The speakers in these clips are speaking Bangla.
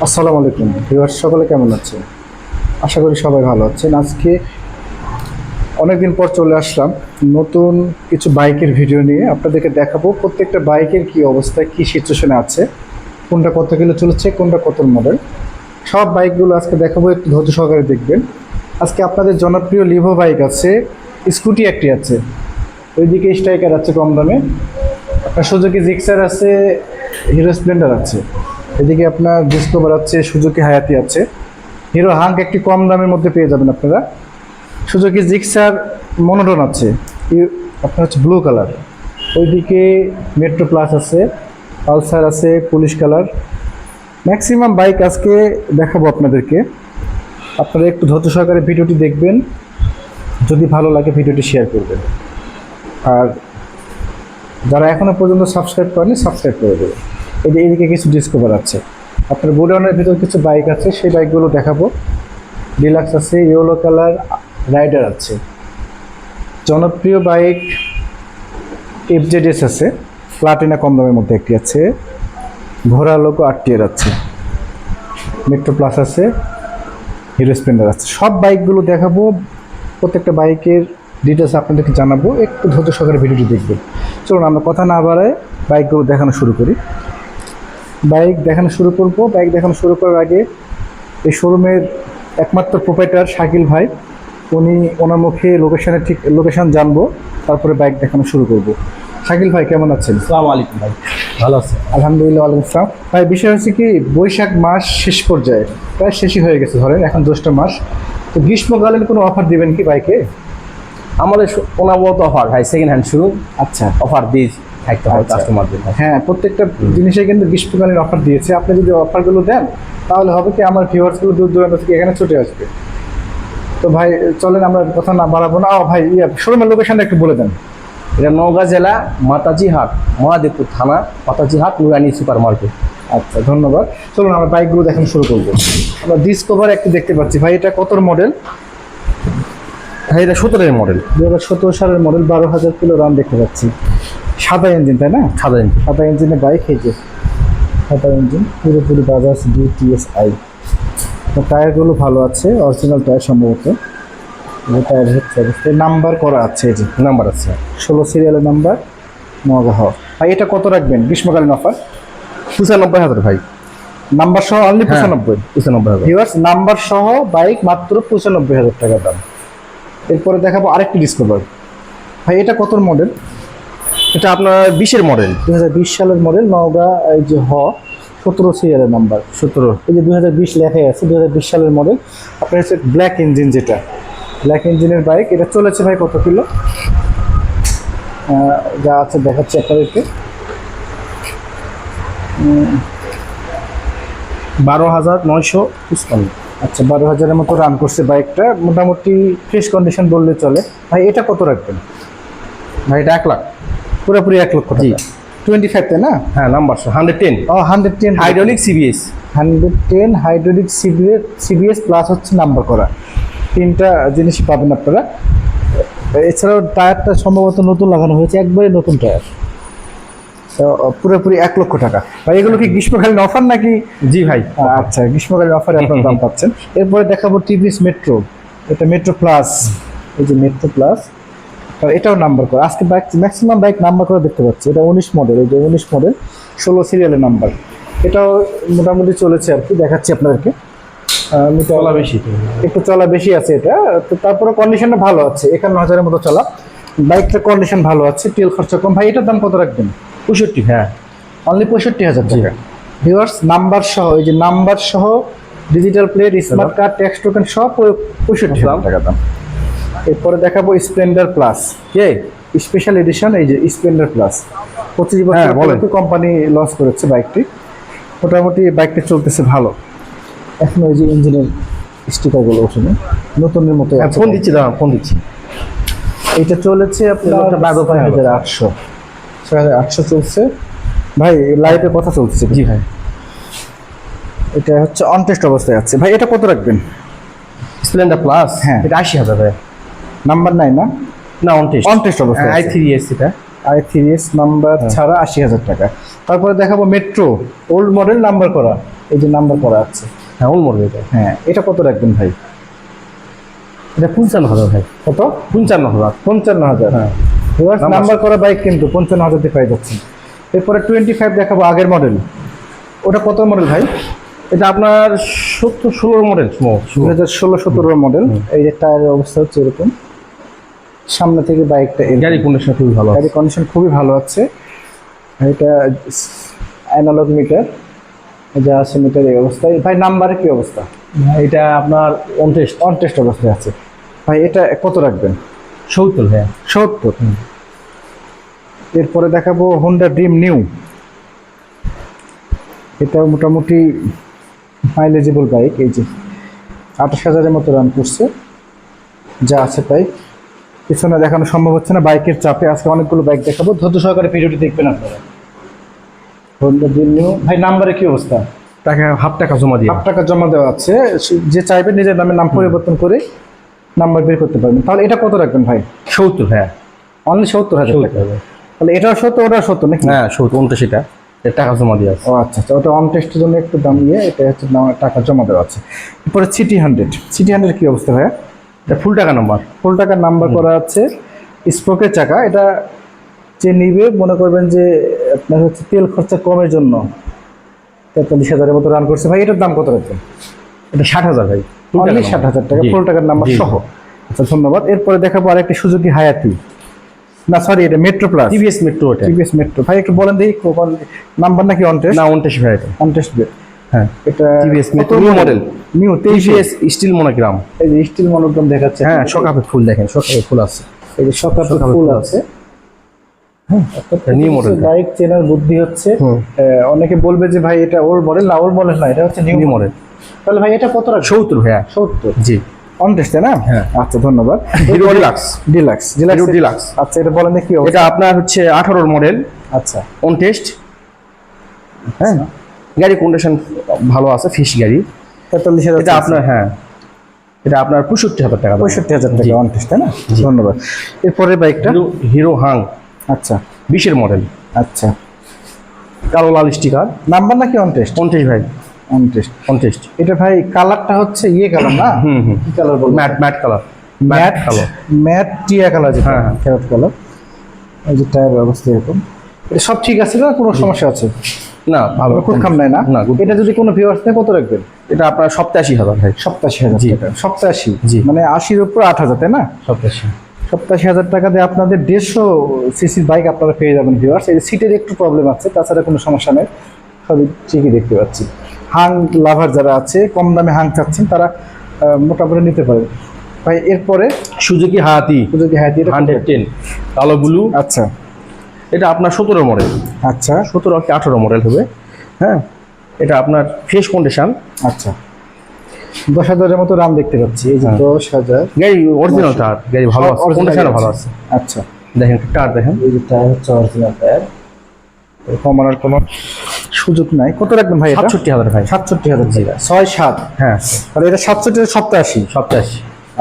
আসসালামু আলাইকুম ভিউয়ার্স, সকলে কেমন আছেন? আশা করি সবাই ভালো আছেন। আজকে অনেকদিন পর চলে আসলাম নতুন কিছু বাইকের ভিডিও নিয়ে। আপনাদেরকে দেখাবো প্রত্যেকটা বাইকের কি অবস্থায়, কি সিচুয়েশনে আছে, কোনটা কত কিলো চলেছে, কোনটা কত মডেল, সব বাইকগুলো আজকে দেখাবো। একটু ধৈর্য সহকারে দেখবেন। আজকে আপনাদের জনপ্রিয় লিভো বাইক আছে, স্কুটি একটি আছে, ওইদিকে স্ট্রাইকার আছে কম দামে, আপনার সুজুকি জিক্সার আছে, হিরো স্প্লেন্ডার আছে, এদিকে আপনার ডিসকভার আছে, সুজুকি হায়াতি আছে, হিরো হাঙ্ক একটি কম দামের মধ্যে পেয়ে যাবেন আপনারা। সুজুকি জিক্সার মনোটন আছে, আপনার হচ্ছে ব্লু কালার, ওইদিকে মেট্রো প্লাস আছে, পালসার আছে পুলিশ কালার। ম্যাক্সিমাম বাইক আজকে দেখাবো আপনাদেরকে। আপনারা একটু ধৈর্য সহকারে ভিডিওটি দেখবেন, যদি ভালো লাগে ভিডিওটি শেয়ার করবেন, আর যারা এখনও পর্যন্ত সাবস্ক্রাইব করেনি সাবস্ক্রাইব করে দেবেন। এইদিকে কিছু ডিসকভার আছে, আপনার গোডাউনের ভিতর কিছু বাইক আছে, সেই বাইকগুলো দেখাবো। ডিলাক্স আছে, ইয়েলো কালার রাইডার আছে, জনপ্রিয় বাইক এফজেডএস আছে, প্লাটিনা কম দামের মধ্যে একটি আছে, ঘোড়া লোগো আরটিআর আছে, মেট্রো প্লাস আছে, হিরো স্প্লেন্ডার আছে। সব বাইকগুলো দেখাবো, প্রত্যেকটা বাইকের ডিটেলস আপনাদেরকে জানাবো। একটু ধৈর্য সহকারে ভিডিওটি দেখবেন। চলুন আমরা কথা না বাড়ায় বাইকগুলো দেখানো শুরু করি। বাইক দেখানো শুরু করব। বাইক দেখানো শুরু করার আগে এই শোরুমের একমাত্র প্রোপাইটার শাকিল ভাই, ওনার মুখে লোকেশন জানবো, তারপরে বাইক দেখানো শুরু করব। শাকিল ভাই কেমন আছেন? আসসালামু আলাইকুম ভাই, ভালো আছেন? আলহামদুলিল্লাহ। ওয়ালাইকুম আসসালাম। ভাই বিষয় হচ্ছে কি, বৈশাখ মাস শেষ পর্যায়ে, প্রায় শেষই হয়ে গেছে ধরেন, এখন জ্যৈষ্ঠ মাস, তো গ্রীষ্মকালীন কোনো অফার দিবেন কি বাইকে? আমাদের অনবরত অফার ভাই, সেকেন্ড হ্যান্ড শুরু আচ্ছা, অফার দিয়ে থাকতে হয় কাস্টমারদের। হ্যাঁ, প্রত্যেকটা জিনিসে কিন্তু গ্রীষ্মকালীন অফার দিয়েছে। আপনি যদি অফারগুলো দেন তাহলে হবে কি, আমার ভিউয়ার্সগুলো দূর দূরান্ত থেকে এখানে ছুটে আসবে। তো ভাই চলেন, আমরা কথা না বাড়াবো না। ভাই শোরুমের লোকেশনটা একটু বলে দেন। এটা নওগাঁ জেলা মাতাজি হাট, মহাদেবপুর থানা, মাতাজি হাট, নুরানি সুপার মার্কেট। আচ্ছা, ধন্যবাদ। চলুন আমরা বাইকগুলো দেখানো শুরু করবো। আমরা ডিসকভার একটি দেখতে পাচ্ছি। ভাই এটা কত মডেল? ভাই এটা 17-এর মডেল, 2017 সালের মডেল, 12,000 কিলো রান দেখতে পাচ্ছি। সাদা ইঞ্জিন, তাই না? সাদা ইঞ্জিন। সাদা ইঞ্জিনের বাইক, এই যে সাদা ইঞ্জিন, পুরোপুরি বাজাজ DTSI। টায়ারগুলো ভালো আছে, অরিজিনাল টায়ার সম্ভবত। টায়ার হচ্ছে অবস্থায় নাম্বার করা আছে, এই যে নাম্বার আছে 16 সিরিয়ালের নাম্বার, নওগাঁ হওয়া। ভাই এটা কত রাখবেন গ্রীষ্মকালীন অফার? 95,000 ভাই, নাম্বার সহ অনলি 95। 95,000 ভিউয়ার্স, নাম্বার সহ বাইক মাত্র 95,000 টাকা দাম। এরপরে দেখাবো আরেকটি ডিসকভার। ভাই এটা কত মডেল? এটা আপনার 20-এর মডেল, 2020 সালের মডেল, নওগাঁ, এই যে 17 সিরিয়ালের নাম্বার, 17। এই যে 2020 লেখাই আছে, 2020 সালের মডেল। আপনার হচ্ছে ব্ল্যাক ইঞ্জিন, যেটা ব্ল্যাক ইঞ্জিনের বাইক। এটা চলেছে ভাই কত কিলো? যা আছে দেখাচ্ছি আপনাদেরকে। 12,955। আচ্ছা, 12,000-এর মতো রান করছে বাইকটা, মোটামুটি ফ্রেশ কন্ডিশন বললে চলে। ভাই এটা কত রাখবেন? ভাই এটা 1 লাখ, পুরোপুরি 1 লক্ষ টাকা। 25, তাই না? হ্যাঁ number 110। 110 hydraulic CBS, 110 hydraulic CBS plus হচ্ছে নাম্বার করা, তিনটা জিনিসই পাবেন আপনারা। এছাড়াও টায়ারটা সম্ভবত নতুন লাগানো হয়েছে, একবারে নতুন টায়ার। তো পুরোপুরি 1 লক্ষ টাকা। ভাই এগুলো কি গ্রীষ্মকালীন অফার নাকি? জি ভাই। আচ্ছা, গ্রীষ্মকালীন অফারে আপনার দাম পাচ্ছেন। এরপরে দেখাবো টিভিএস মেট্রো, এটা মেট্রো প্লাস, এই যে মেট্রো প্লাস, এটাও নাম্বার করা। আজকে বাইক ম্যাক্সিমাম বাইক নাম্বার করে দেখতে পাচ্ছি। এটা 19 মডেল, এই যে 19 মডেল, 16 সিরিয়ালের নাম্বার। এটাও মোটামুটি চলেছে আর কি, দেখাচ্ছি আপনাদেরকে। চলা বেশি, একটু চলা বেশি আছে এটা, তো তারপরে কন্ডিশনটা ভালো আছে, 51,000-এর মতো চলা বাইকটা, কন্ডিশন ভালো আছে, তেল খরচা কম। ভাই এটার দাম কত রাখবেন? 65। হ্যাঁ অনলি 65,000 টাকা। ভিউয়ার্স, নাম্বার সহ, এই যে নাম্বার সহ, digital plate, smart card, tax token সহ 65,000 টাকা দাম। এরপরে দেখাবো স্প্লেন্ডার প্লাস, স্পেশাল এডিশন, এই যে স্প্লেন্ডার প্লাস, 25 বছর কোম্পানি লঞ্চ করেছে বাইকটি। মোটামুটি বাইকটি চলতেছে ভালো, এখন ওই যে ইঞ্জিনের স্টিকারগুলো ওঠেনি, নতুনের মতো। ফোন দিচ্ছি, দাঁড়া ফোন দিচ্ছি। এইটা চলেছে আপনার 6,800, 6,800 চলছে। ভাই লাইভে কথা চলছে। জি ভাই, এটা হচ্ছে অনটেস্ট অবস্থায় আছে। ভাই এটা কত রাখবেন? স্প্লেন্ডার প্লাস, হ্যাঁ এটা 80,000 ভাই। নাম্বার নাই না? না, অনটেস্ট অবস্থায় আছে। i3s, এটা i3s নাম্বার ছাড়া 80,000 টাকা। তারপরে দেখাবো মেট্রো, ওল্ড মডেল, নাম্বার করা, এই যে নাম্বার করা আছে। হ্যাঁ ওল মডেল এটা। হ্যাঁ, এটা কত রাখবেন ভাই? এটা 55,000 ভাই। কত? 55,000। 55,000। হ্যাঁ নাম্বার করা বাইক কিন্তু 55,000 দিয়ে পাই যাচ্ছেন। এরপরে 25 দেখাবো, আগের মডেল। ওটা কত মডেল ভাই? এটা আপনার 17-16 মডেল। 2016-17 মডেল। এই যে টায়ারের অবস্থা হচ্ছে এরকম, সামনে থেকে বাইকটা গাড়ি কন্ডিশন খুবই ভালো। গাড়ি কন্ডিশন খুবই ভালো আছে। এটা অ্যানালগ মিটার, যা আছে মিটার এই অবস্থায়। ভাই নাম্বারের কি অবস্থা? এটা আপনার অন টেস্ট অবস্থায় আছে। ভাই এটা কত রাখবেন? 70 ভাই। 70। এরপরে দেখাবো হোন্ডা ড্রিম নিউ। এটা মোটামুটি মাইলেজেবল বাইক। এই যে 28,000-এর মতো রান করছে, যা আছে তাই। পিছনে দেখানো সম্ভব হচ্ছে না বাইকের চাপে। আজকে অনেকগুলো বাইক দেখাবো, ধৈর্য সহকারে ভিডিওটি দেখবেন আপনারা। Honda dream new. ভাই নাম্বারে কি অবস্থা? টাকা হাফ টাকা জমা দিয়ে। টাকা জমা দেওয়া আছে, যে চাইবে নিজের নামে নাম পরিবর্তন করে নাম্বার বের করতে পারবেন। তাহলে এটা কত রাখবেন ভাই? 70 হ্যাঁ। অনলি 70,000 টাকা। তাহলে এটাও 70, ওটাও 70 নাকি? হ্যাঁ 70 29 এটা টাকা জমা দিয়ে আছে। ও আচ্ছা আচ্ছা, ওটা অন টেস্টের জন্য একটু দাম এটা হচ্ছে টাকা জমা দেওয়া আছে। এরপরে সিটি 100 কি অবস্থা ভাইয়া? এটা ফুল টাকা নাম্বার। ফুল টাকার নাম্বার করা আছে, স্পোকের চাকা। এটা যে নিবে মনে করবেন যে আপনার হচ্ছে তেল খরচা কমের জন্য 43,000-এর মতো রান করছে। ভাই এটার দাম কত রাখবেন? এটা 60,000 ভাই। অনলি 60,000 টাকা, ফুল টাকার নাম্বার সহ। আচ্ছা ধন্যবাদ। এরপরে দেখাবো আরেকটি সুজুকি হায়াতি, না সরি এটা মেট্রো প্লাস, টিভিএস মেট্রো। এটা টিভিএস মেট্রো। ভাই একটু বলেন দেখি নাম্বার নাকি অন টেস্ট? না 29 ভাই এটা। অন টেস্ট বের। হ্যাঁ এটা TVS metro new model. New TVS steel monogram. এই যে স্টিল মনোগ্রাম দেখাচ্ছে। হ্যাঁ সকাপে ফুল দেখেন, সকাপে ফুল আছে। এই যে সকাপে ফুল আছে। নিউ মডেল বাইক চেনার বুদ্ধি হচ্ছে। অনেকে বলবে যে ভাই এটা ওল্ড মডেল। না ওল্ড মডেল না, এটা হচ্ছে নিউ মডেল। তাহলে ভাই এটা কত রাখবেন? 70 ভাইয়া। 70 জি। অন টেস্ট না? হ্যাঁ। আচ্ছা ধন্যবাদ। Hero deluxe. Hero deluxe. আচ্ছা এটা বলেন দেখি। এটা আপনার হচ্ছে 18 মডেল। আচ্ছা অন টেস্ট। হ্যাঁ গাড়ি কন্ডিশন ভালো আছে, ফিশ গাড়ি। 43,000 এটা আপনার হ্যাঁ এটা আপনার 65,000 টাকা। 65,000 টাকা অন টেস্ট না? ধন্যবাদ। এরপরে বাইকটা হিরো হাং। আচ্ছা 20-এর মডেল। আচ্ছা কালো লাল স্টিকার। নাম্বার নাকি অন টেস্ট? 29 ভাই। On test. এটা ভাই কালারটা হচ্ছে কালার না? কি কালার বলবো? Matte colour. Matte colour. Matte টিয়া কালার যেটা। হ্যাঁ ক্যারট কালার। এই যে টায়ার অবস্থা এরকম। এটা সব ঠিক আছে না? কোনো সমস্যা আছে? না ভালো, খুব খাম নাই না? না। এটা যদি কোনো ভিউয়ার্স নেয় কত রাখবেন? এটা আপনার 87,000 ভাই। 87,000 টাকা। 87 জি। মানে 80-র উপর 8,000 তাই না? 87,000 টাকা দিয়ে আপনাদের 150 সিসির বাইক আপনারা পেয়ে যাবেন ভিউয়ার্স। এই সিটের একটু প্রবলেম আছে, তাছাড়া কোনো সমস্যা নেই, সবই ঠিকই দেখতে পাচ্ছি। হাং লাভার যারা আছে, কম দামে হাং চাচ্ছেন, তারা মোটামুটি নিতে পারে। ভাই এরপরে সুজুকি হায়াতি। যদি হ্যাঁ এটা 110 কালো ব্লু। আচ্ছা এটা আপনার 17 মডেল। আচ্ছা 17 কি 18 মডেল হবে। হ্যাঁ এটা আপনার ফ্রেশ কন্ডিশন। আচ্ছা 10,000-এর মতো রান দেখতে পাচ্ছি। এই যে 10,000 গাড়ি অরিজিনাল টায়ার, গাড়ি ভালো আছে, কন্ডিশনও ভালো আছে। আচ্ছা দেখেন টায়ার দেখেন। এই যে টায়ার হচ্ছে অরিজিনাল টায়ার, কমানোর কোনো সুযোগ নাই। কত রাখবেন ভাই এটা? 67,000 ভাই। 67,000 টাকা। 6-7। হ্যাঁ আর এটা 67 87। 87।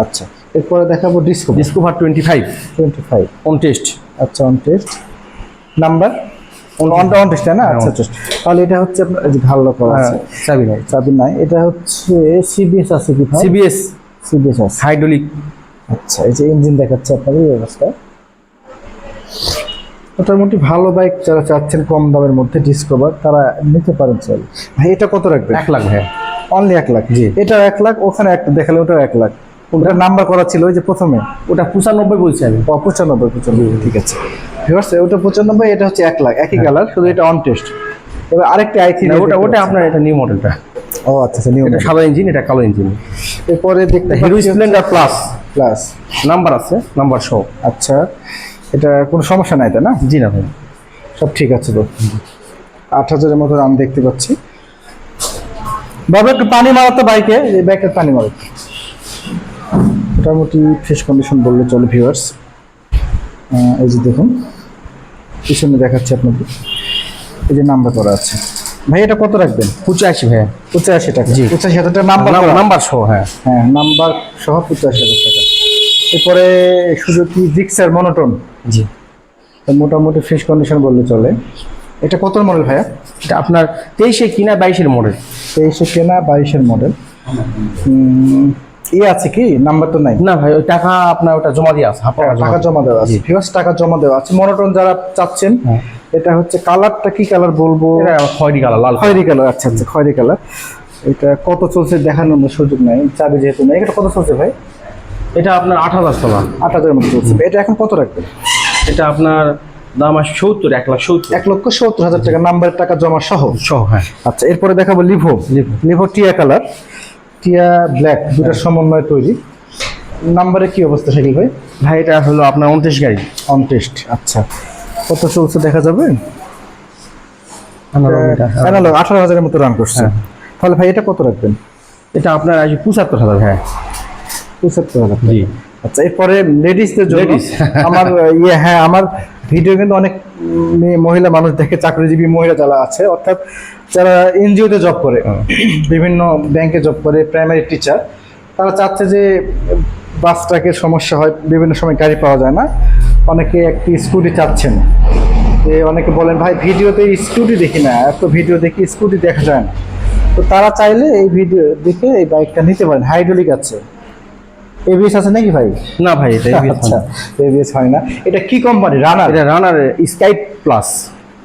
আচ্ছা এরপরে দেখাবো ডিসকভার 25 অন টেস্ট। আচ্ছা on test. Number on test না? আচ্ছা আচ্ছা। তাহলে এটা হচ্ছে আপনার এই যে ভালো করা আছে, চাবি নাই। এটা হচ্ছে সিবিএস আছে কি ভাই? সিবিএস আছে হাইড্রোলিক। আচ্ছা এই যে ইঞ্জিন দেখাচ্ছে আপনাদের এই অবস্থায়। মোটামুটি ভালো বাইক যারা চাচ্ছেন কম দামের মধ্যে ডিসকভার, তারা নিতে পারেন। চল ভাই এটা কত রাখবেন? 1 লাখ ভাই। অনলি 1 লাখ। জি। এটা 1 লাখ, ওখানে একটা দেখালে ওটাও 1 লাখ। ওটা নাম্বার করা ছিল ওই যে প্রথমে, ওটা 95 বলছি আমি। 95 ঠিক আছে ভিউয়ার্স। ওটা 95, এটা হচ্ছে 1 লাখ, একই কালার, শুধু এটা অন টেস্ট। এবার আরেকটা i3। ওটা আপনার এটা নিউ মডেলটা। ও আচ্ছা নিউ। এটা সাদা ইঞ্জিন, এটা কালো ইঞ্জিন। এরপরে দেখতে হিরো স্প্লেন্ডার প্লাস নাম্বার আছে, নাম্বার সহ। আচ্ছা এটা কোনো সমস্যা নাই তাই না? জি না ভাই, সব ঠিক আছে তো। 8,000-এর মতো দাম দেখতে পাচ্ছি। বাবা একটু পানি মারাতো বাইকে, এই বাইকের পানি মারো। মোটামুটি ফ্রেশ কন্ডিশন বললে চলে ভিউয়ার্স। এই যে দেখুন পিছনে দেখাচ্ছে আপনাদের, এই যে নাম্বার করা আছে। ভাই এটা কত রাখবেন? 85 ভাই। 85 টাকা। জি। 85,000 টাকা নাম্বার সহ। হ্যাঁ হ্যাঁ নাম্বার সহ 85,000 টাকা। এরপরে সুজুকি জিক্সার মনোটন। জি। মোটামুটি ফ্রেশ কন্ডিশন বললে চলে। এটা কত মডেল ভাইয়া? এটা আপনার 23-এ কিনা 22-এর মডেল। 23-এ কেনা 22-এর মডেল। আছে কি নাম্বার তো নাই? না ভাই, ওই টাকা আপনার ওটা জমা দিয়ে আছে, টাকা জমা দেওয়া আছে। ভিউয়ার্স টাকা জমা দেওয়া আছে। মনোটন যারা চাচ্ছেন, এটা হচ্ছে কালারটা কি কালার বলবো? এটা খয়েরি কালার, লাল খয়েরি কালার। আচ্ছা আচ্ছা, খয়েরি কালার। এটা কত চলছে দেখানোর সুযোগ নাই, চাবি যেহেতু নাই। এটা কত চলছে ভাই? এটা আপনার 8,000 চলা। 8,000 মতো চলছে। এটা এখন কত রাখবেন? এটা আপনার দাম আছে 70, 1,70,000। 1,70,000 টাকা নাম্বারের টাকা জমা সহ। হ্যাঁ। আচ্ছা, এরপরে দেখাবো লিভো। লিভো টিয়া কালার, টিয়া ব্ল্যাক, দুটার সমন্বয়ে তৈরি। নাম্বারে কি অবস্থা শাকিল ভাই? ভাই এটা হলো আপনার 29 গাড়ি। 29। আচ্ছা, কত চলছে দেখা যাবে? এটা 18,000-এর মতো রান করছে। তাহলে ভাই এটা কত রাখবেন? এটা আপনার আছে 75,000। হ্যাঁ, 75,000। জি। আচ্ছা, এরপরে লেডিসদের জন্য Ladies। আমার আমার ভিডিও কিন্তু অনেক মহিলা মানুষ দেখে, চাকরিজীবী মহিলা যারা আছে, অর্থাৎ যারা এনজিওতে জব করে, বিভিন্ন ব্যাংকে জব করে, প্রাইমারি টিচার, তারা চাচ্ছে যে বাস ট্রাকের সমস্যা হয়, বিভিন্ন সময় গাড়ি পাওয়া যায় না, অনেকে একটি স্কুটি চাচ্ছেন। যে অনেকে বলেন ভাই ভিডিওতে স্কুটি দেখি না, এত ভিডিও দেখি স্কুটি দেখা যায় না। তো তারা চাইলে এই ভিডিও দেখে এই বাইকটা নিতে পারেন। হাইড্রোলিক আছে, এবিএস আছে নাকি ভাই? না ভাই, এটা আচ্ছা, এবিএস হয় না। এটা কি কোম্পানি? রানার। এটা রানার স্কাই প্লাস।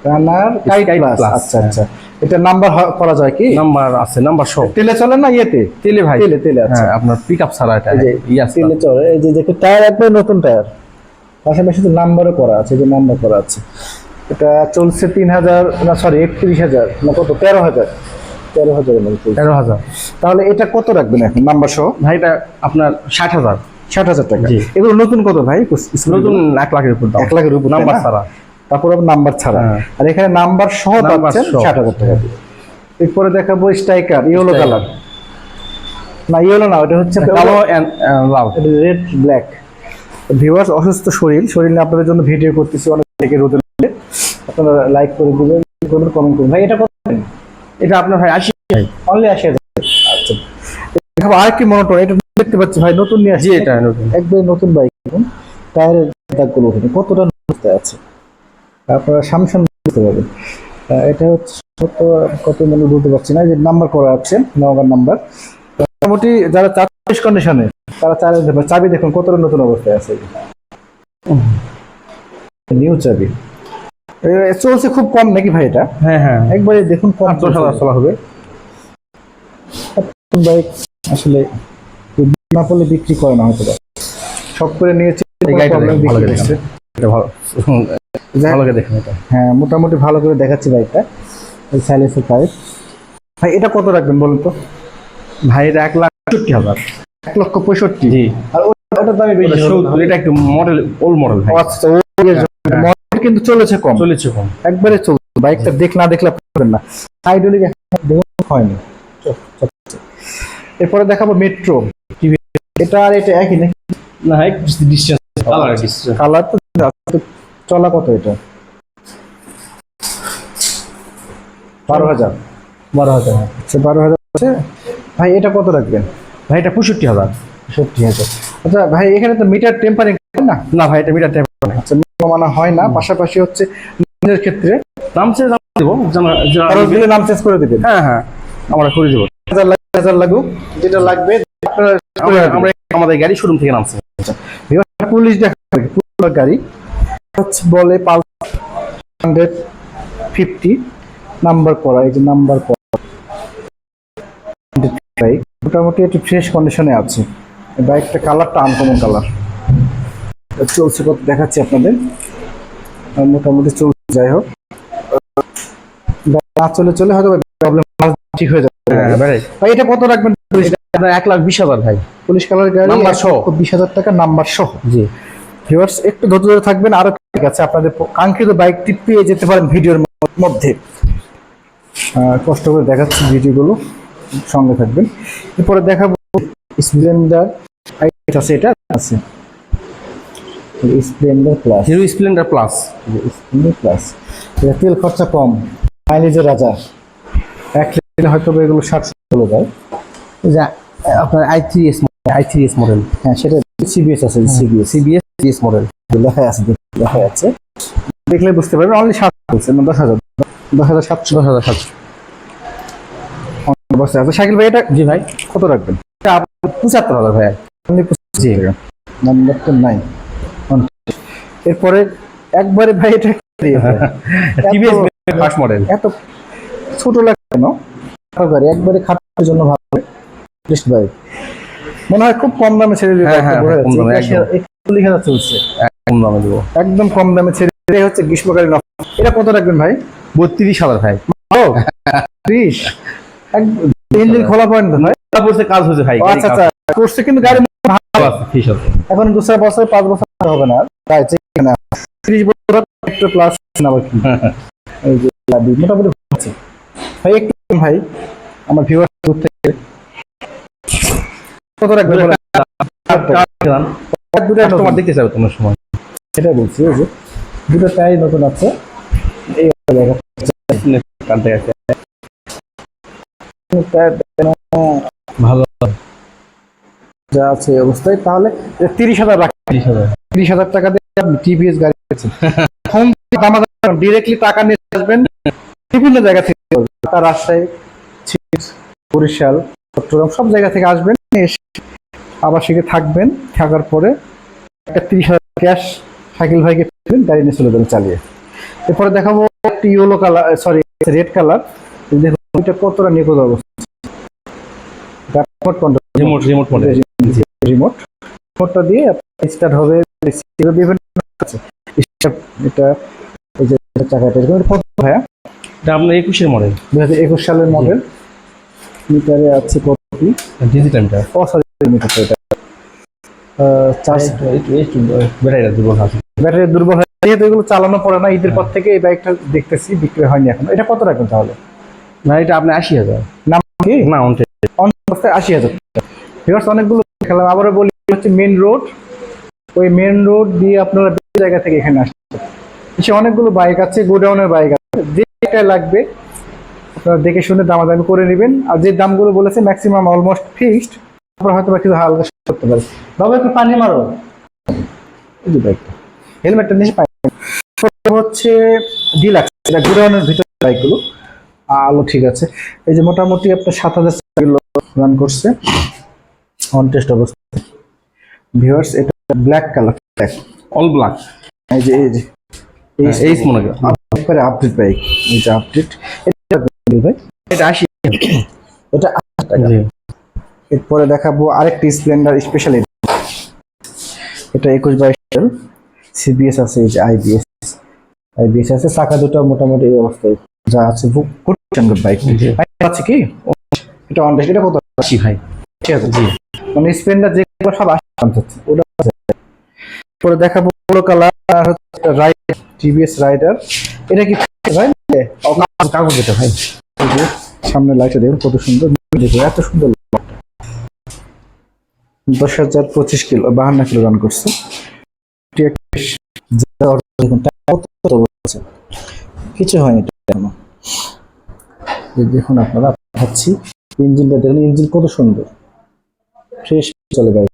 রানার কাইট প্লাস। আচ্ছা আচ্ছা, এটা নাম্বার করা যায় কি? নাম্বার আছে, নাম্বার সহ। তেলে চলে না ইয়েতে? তেলে ভাই, তেলে তেলে। আচ্ছা, হ্যাঁ, আপনার পিকআপ ছাড়া এটা এই যে তেলে চলে। এই যে দেখো টায়ার, একদম নতুন টায়ার, পাশাপাশি তো নাম্বারও করা আছে, যে নাম্বার করা আছে। এটা চলছে 3,000 না, সরি 31,000 না, কত? 13,000। 13,000-এর মধ্যে চলছে। 13,000। তাহলে এটা কত রাখবেন এখন নাম্বার সহ? ভাই এটা আপনার 60,000। 60,000 টাকা। জি। এগুলো নতুন কত ভাই? নতুন 1 লাখের উপর দাম। 1 লাখের উপর নাম্বার তাই না? ছাড়া। তারপর আবার নাম্বার ছাড়া। হ্যাঁ। আর এখানে নাম্বার সহ নাম্বার পাচ্ছেন সহ। 60,000 টাকা দিয়ে। এরপরে দেখাবো স্ট্রাইকার, ইয়েলো কালার। না, ইয়েলো না, এটা হচ্ছে কালো এন্ড লাল। Red black. ভিউয়ার্স, অসুস্থ শরীর নিয়ে আপনাদের জন্য ভিডিও করতেছি, অনেক থেকে রোদের মধ্যে। আপনারা লাইক করে দিবেন, কমেন্ট করবেন। ভাই এটা কত? এটা আপনার ভাই 80 ভাই। অনলি 80,000। আচ্ছা, দেখাবো আরেকটি মনোটন। এটা দেখতে পাচ্ছি ভাই নতুন নিয়ে আসছে। জি, এটা নতুন। একদম নতুন বাইক। টায়ারের দাগগুলো ওখানে কতটা অবস্থায় আছে আপনারা সামসাম বুঝতে পারবেন। এটা হচ্ছে কত মানে বলতে পারছি না, যে নাম্বার করা আছে, নওগাঁর নাম্বার। মোটামুটি যারা চার্জ কন্ডিশনে, তারা চাবি দেখুন কতটা নতুন অবস্থায় আছে। নিউ চাবি। চলছে খুব কম নাকি ভাই? এটা হ্যাঁ হ্যাঁ, একবারে দেখুন কম 10,000 চলা হবে। বাইক আসলে না পড়লে বিক্রি করে না, হয়তো শখ করে নিয়েছে। এই গাড়িটা problem ভালো বিক্রি করে করছে। এটা ভালো ভালো করে দেখেন এটা। হ্যাঁ, মোটামুটি ভালো করে দেখাচ্ছি বাইকটা। সাইলেন্সের পাইপ। ভাই এটা কত রাখবেন বলুন তো? ভাই এটা 1,65,000। 1,65,000। জি। আর ওটার দামই বেশি। 70। এটা একটু মডেল, ওল্ড মডেল ভাই। আচ্ছা, মডেল কিন্তু চলেছে কম, চলেছে কম। একবারে চলছে। বাইকটা না দেখলে পারবেন না। হাইড্রোলিক দেখুন হয়নি। এরপরে দেখাবো মেট্রো। এটা আর এটা একই নাকি? না, একটু ডিসটেন্স, কালার ডিসটেন্স। কালার তো চলা কত? এটা 12,000। 12,000। আচ্ছা, 12,000 আছে। ভাই এটা কত রাখবেন? ভাই এটা 65,000। 60,000। আচ্ছা ভাই, এখানে তো মিটার টেম্পারিং না? না ভাই, এটা মিটার টাইপ না। আচ্ছা, মানা হয় না। পাশাপাশি হচ্ছে নিজের ক্ষেত্রে নাম চেঞ্জ দেবো, খরচ দিলে নাম চেঞ্জ করে দিবেন। হ্যাঁ হ্যাঁ, আমরা করে দেবো। 1,000 লাগুক, যেটা লাগবে আমরা আমাদের গাড়ি শোরুম থেকে নামছে। পুলিশ দেখা পুলিশ গাড়ি হচ্ছে বলে পালসার 150 নাম্বার করা। এই যে নাম্বার করা বাইক, মোটামুটি একটু ফ্রেশ কন্ডিশনে আছে। এই বাইকটা কালারটা আনকমন কালার। চলছে কত দেখাচ্ছি আপনাদের। মোটামুটি চলছে। যাই হোক, না চলে হয়তো প্রবলেম ঠিক হয়ে যাবে। হ্যাঁ ভাই, ভাই এটা কত রাখবেন? আপনার 1,20,000 ভাই। পুলিশ কালার গাড়ি, নাম্বার সহ। 20,000 টাকা নাম্বার সহ। জি। ভিউয়ার্স, একটু ধৈর্য ধরে থাকবেন, আরো ঠিক আছে আপনাদের কাঙ্ক্ষিত বাইকটি পেয়ে যেতে পারেন ভিডিওর মধ্যে। কষ্ট করে দেখাচ্ছি ভিডিওগুলো, সঙ্গে থাকবেন। এরপরে দেখাবো স্প্লেন্ডার আছে। এটা আছে Splendor plus. Hero Splendor plus. Splendor plus. এটা তেল খরচা কম, মাইলেজের রাজা। 1 লিটার হয়তো এগুলো 60 চলে যায়। যা আপনার i3s মডেল। হ্যাঁ, সেটা সিবিএস আছে। সিবিএস মডেল লেখা আছে, দেখলে বুঝতে পারবেন। অনলি 60 বলছে না, 10,000। 10,700 10,700। অবস্থায় আছে। শাকিল ভাই এটা জি ভাই, কত রাখবেন? 75,000 ভাই। আপনি জি নাম্বার তো নাই। এরপরে একবারে ভাই এটা টিভিএস ফার্স্ট মডেল। এত ছোট লাগে কেন? গাড়ি একবারে খাটার জন্য ভালো বেস্ট ভাই, মনে হয় খুব কম দামে ছেড়ে দিতে। হ্যাঁ, কম দামে, একদম। 41,000 চলছে, কম দামে দেবো। একদম কম দামে ছেড়ে দিতে হচ্ছে গ্রীষ্মকালীন offer। এটা কত রাখবেন ভাই? 32,000 ভাই। ও 30, ইঞ্জিন খোলা পয়েন্ট ভাই। পড়ছে, কাজ হয়েছে ভাই। আচ্ছা আচ্ছা, করছে কিন্তু গাড়ি ভালো আছে, ফিস আছে। এখন 2 বছর 5 বছর হবে না তাই 30 বছর একটু প্লাস না কি? এই যে লাভি মোটামুটি আছে ভাই। একটু ভাই আমার ভিউয়ার দূর থেকে কত রাখবেন বলেন? দুটো কাস্টমার দেখতে চাও তোমার সময়। এটা বলছি এই যে দুটো টাই নতুন আছে। এই কানতে গেছে ভালো যা আছে এই অবস্থায়, তাহলে 30,000 রাখেন। 30,000 টাকা দিয়ে আপনি টিভিএস গাড়ি পেয়েছেন। হোম ডিরেক্টলি টাকা নিয়ে আসবেন বিভিন্ন জায়গা থেকে, রাজশাহী, বরিশাল, চট্টগ্রাম সব জায়গা থেকে আসবেন, এসে আবার সেখানে থাকবেন, থাকার পরে একটা 30,000 ক্যাশ শাকিল ভাইকে দেবেন, গাড়ি নিয়ে চলে যাবেন চালিয়ে। এরপরে দেখাবো একটি yellow colour, sorry red colour. দেখুন এটা কতটা নিখুঁত অবস্থা। Remote model. রিমোটটা দিয়ে স্টার্ট হবে। বিভিন্ন আছে এটা, এই যে চাকাটা কত ভাইয়া? এটা আপনার 21-এর মডেল, 2021 সালের মডেল। মিটারে আছে কত কি? Digital meter. ও সরি, মিটারটা এটা চার্জ ব্যাটারিটা দুর্বল আছে। ব্যাটারি দুর্বল হয়, যেহেতু এগুলো চালানো পড়ে না। ঈদের পর থেকে এই বাইকটা দেখতেছি বিক্রি হয়নি এখন। এটা কত রাখবেন তাহলে? না, এটা আপনি 80,000। নাম কি? না, অন অবস্থায় 80,000। ভিউয়ার্স অনেকগুলো দেখালাম, আবারও বলি হচ্ছে মেন রোড। ওই মেন রোড দিয়ে আপনারা বিভিন্ন জায়গা থেকে এখানে আসছেন। এসে অনেকগুলো বাইক আছে, গোডাউনের বাইক আছে, যেটা লাগবে আপনারা দেখে শুনে দামাদামি করে নেবেন। আর যে দামগুলো বলেছে ম্যাক্সিমাম অলমোস্ট ফিক্সড, তারপর হয়তো বা কিছু হালকা করতে পারে। বাবা একটু পানি মারো। এই যে বাইকটা, হেলমেটটা নিয়ে পাই হচ্ছে ডিলাক্স, এটা গোডাউনের ভিতরে বাইকগুলো। আলো ঠিক আছে। এই যে মোটামুটি আপনার 7,000 রান করছে অন টেস্ট অবস্থা। ভিউয়ার্স এটা ব্ল্যাক কালার, অল ব্ল্যাক। এই যে এই মনে হয় একবারে আপডেট বাইক। এই যে আপডেট, এটা ভাই এটা 80। এটা 8 টাকা। এরপরে দেখাবো আরেকটি স্প্লেন্ডার স্পেশাল, এটা 21-22 সাল, সিবিএস আছে, এই যে আইবিএস আছে, চাকা দুটো মোটামুটি এই অবস্থায় যা আছে। গুড বাইক আছে কি? এটা অন টেস্ট। এটা কত? 80 ভাই। ঠিক আছে জি, মানে স্প্লেন্ডার যেগুলো সব 80 হচ্ছে ওটা। পরে দেখাবো কালো কালার হচ্ছে রাইডার, টিভিএস রাইডার। এটা কি ভাই? কাগজ এটা ভাই। এই যে সামনে লাইটটা দেখুন কত সুন্দর, দেখুন এত সুন্দর। 10,025 কিলো, 52 কিলো রান করছে। দেখুন কিছু হয়নি এখনো। দেখুন আপনারা ভাবছি ইঞ্জিনটা দেখুন, ইঞ্জিন কত সুন্দর, ফ্রেশ চলে বাইক।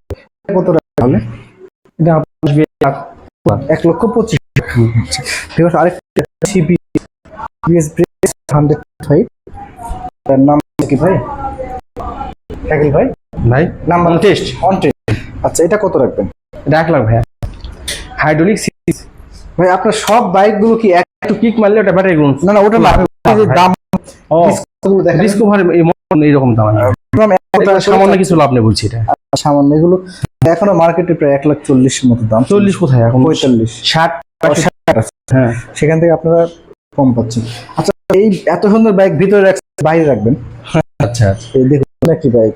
কত টাকা হলে? এটা আসবে 1,25,000। আরেকটা সিবিএস 105, তার নাম কি ভাই? শাকিল ভাই ভাই নাম্বার টেস্ট। On test. আচ্ছা এটা কত রাখবেন? এটা 1 লাখ ভাই। হাইড্রোলিক সিরিজ ভাই আপনার সব বাইকগুলো কি একটু কিক মারলে ওটা ব্যাটারি গুণ। না ওটা না, এই যে দাম ও দেখেন ডিসকভার এইরকম দাম না, এটা সামান্য কিছু লাভ নেই বলছি। এটা সামান্য, এগুলো এখনো মার্কেটে প্রায় 1,40,000 মতো দাম। 40 কোথায় এখন? 45, 60। হ্যাঁ সেখান থেকে আপনারা কম পাচ্ছেন। আচ্ছা এই এত সুন্দর বাইক ভিতরে বাইরে রাখবেন। আচ্ছা এই দেখুন একটি বাইক,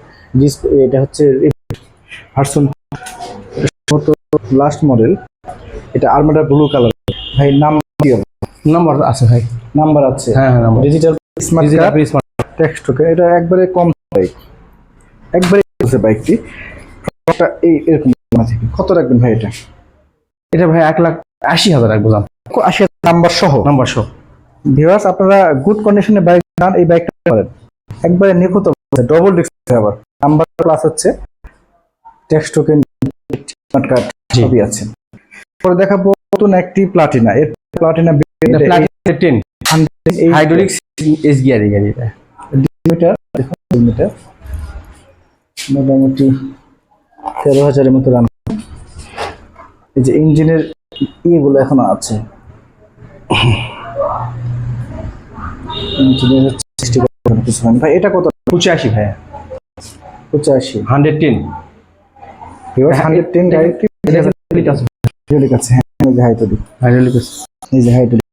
এটা হচ্ছে ভার্সন লাস্ট মডেল। এটা আর্মাডা ব্লু কালার। ভাই নাম কি হবে? নাম্বার আছে ভাই। নাম্বার আছে, হ্যাঁ নাম্বার। ডিজিটাল স্মার্ট টেক্সট ওকে। এটা একবারে কম বাইক, একবারে চলছে বাইকটি। এরকম কত রাখবেন ভাই এটা? এটা ভাই 1,80,000 রাখবো দাম। 80,000 নাম্বার সহ। নাম্বার সহ। ভিউয়ার্স আপনারা গুড কন্ডিশনে বাইক চান, এই বাইকটা পারেন, একবারে নিখুঁত ডবল ডিস্ক, আবার নাম্বার প্লাস হচ্ছে টেক্সট টোকেন, স্মার্ট কার্ড সবই আছে। পরে দেখাবো নতুন একটি প্লাটিনা। এর প্লাটিনা 10 হাইড্রোলিক এস গিয়ার এই গাড়িটা। মিটার মিটার মোটামুটি 13,000-এর মতো রান। এই যে ইঞ্জিনের ইয়েগুলো এখনো আছে, ইঞ্জিনের কিছু হয়নি ভাই। এটা কত? 85 ভাইয়া, 85। 110 110 গাড়ি হাইড্রোলিক আছে। হ্যাঁ, এই যে হাইড্রোলিক, হাইড্রোলিক এই যে হাইড্রোলিক।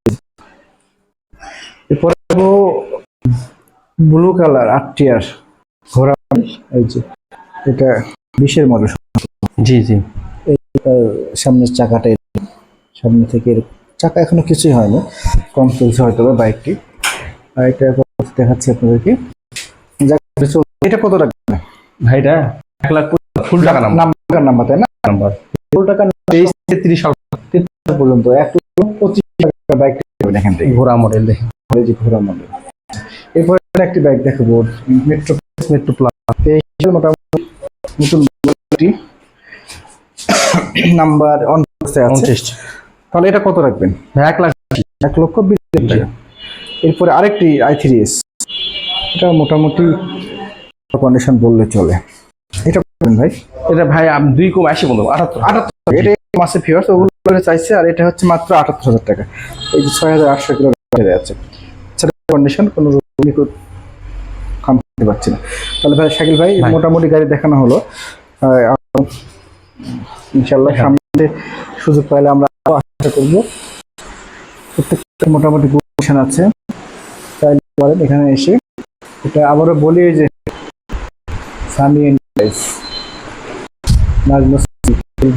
এরপরে ব্লু কালার 8 টিয়ার ঘোড়া, এই যে এটা 20-এর মডেল। জি জি। সামনের চাকাটা সামনে থেকে চাকা এখনো কিছুই হয়নি, কম চলছে হয়তো বাইকটি। আর এটা দেখাচ্ছি আপনাদেরকে। এটা কত টাকা ভাইটা 1 লাখ ফুল টাকা নাম্বার, তাই না? নাম্বার ফুল টাকা 23 সাল পর্যন্ত 1,25,000 টাকা বাইক পাবেন এখান থেকে। ঘোড়া মডেল দেখেন, এই যে ঘোড়া মডেল। এরপরে একটি বাইক দেখাবো, মেট্রো প্লাস। মোটামুটি নতুন নাম্বার আছে। 29। তাহলে এটা কত রাখবেন? 1 লাখ 1,20,000 টাকা। এরপরে আরেকটি i3s, এটা মোটামুটি কন্ডিশন বললে চলে। এটা বলবেন ভাই? এটা ভাই 2,80 বলবো 78। এটা মাসে ফিওর্স ওগুলো চাইছে, আর এটা হচ্ছে মাত্র 78,000 টাকা। এই যে 6,800 কিলো আছে। কন্ডিশন কোনো করতে পারছি না। তাহলে ভাই শাকিল ভাই, মোটামুটি গাড়ি দেখানো হলো। ইনশাল্লাহ সামনে সুযোগ পাইলে আমরা আশা করবো। প্রত্যেকটা মোটামুটি কন্ডিশন আছে, চাইলে পারেন এখানে এসে। এটা আবারও বলি যে সানি এন্টারপ্রাইজ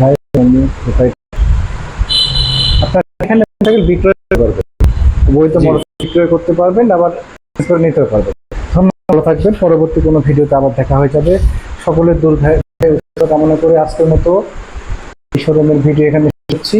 ভাই, আপনার এখানে বিক্রয় করতে পারবেন, বৈধ মোটরসাইকেল বিক্রয় করতে পারবেন, আবার নিতে পারবেন। ধন্যবাদ, ভালো থাকবেন। পরবর্তী কোনো ভিডিওতে আবার দেখা হয়ে যাবে। সকলের দীর্ঘায়ু কামনা করে আজকের মতো এই শোরুমের ভিডিও এখানে শেষ করছি।